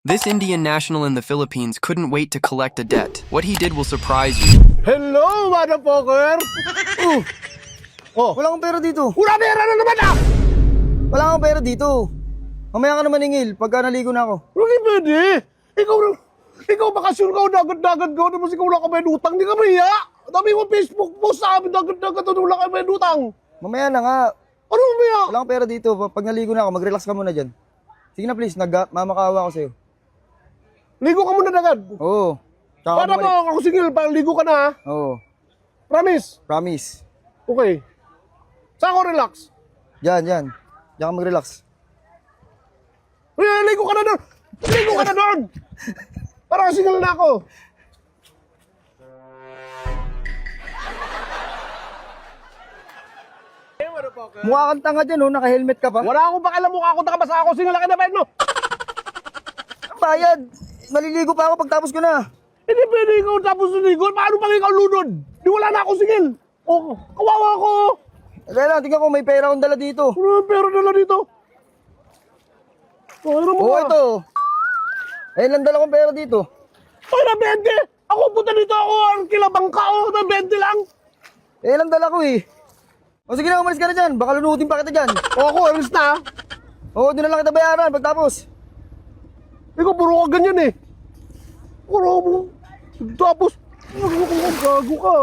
This Indian national in the Philippines couldn't wait to collect a debt. What he did will surprise you. Hello, motherfucker! Oh, Wala akong pera dito. pura pera na naman ah! Wala akong pera dito. Mamaya ka na maningil pagka naligo na ako. Hindi pwede. Ikaw bakasyon ka o dagat-dagat ka. Tapos ikaw wala ka may utang. Di ka mahiya. Dami mo Facebook post sa amin. Dagat-dagat o wala ka may utang. Mamaya na nga. Ano mamaya? Wala akong pera dito. Pag naligo na ako, mag-relax ka muna dyan. Sige na please, mamakawa ako sa'yo. Ligo ka muna agad. Oo. Tsaka Para bumalik. mo ako singil. Parang ligo ka na ha. Oo. Promise. Promise. Okay. Saan ako relax? Diyan. Diyan ka mag-relax. Uy, ligo ka na doon. Ligo ka na doon. Parang singil na ako. Mukha kang tanga dyan, oh. Naka-helmet ka pa. Wala akong pakialam mukha ako. Nakabasa ako. Singil na kinabay mo. Ang bayad. Maliligo pa ako pagtapos ko na. Hindi pwede ikaw tapos ligo. Paano pang ikaw lunod? Di wala na ako singil. Oh, kawawa ako. Kaya lang, tingnan ko, may pera akong dala dito. Ano ang pera nila dito? Oh, ano mo Oo, ba? ito. Ayun lang dala kong pera dito. Ay, na 20! Ako punta dito ako, ang kilabang ka, oh, na 20 lang. Ayun lang dala ko eh. O sige na, umalis ka na dyan. Baka lunutin pa kita dyan. O ako, alis na. Oo, doon na lang kita bayaran pagtapos. Ikaw, puro ka ganyan eh. Puro mo. Tapos, gago ka.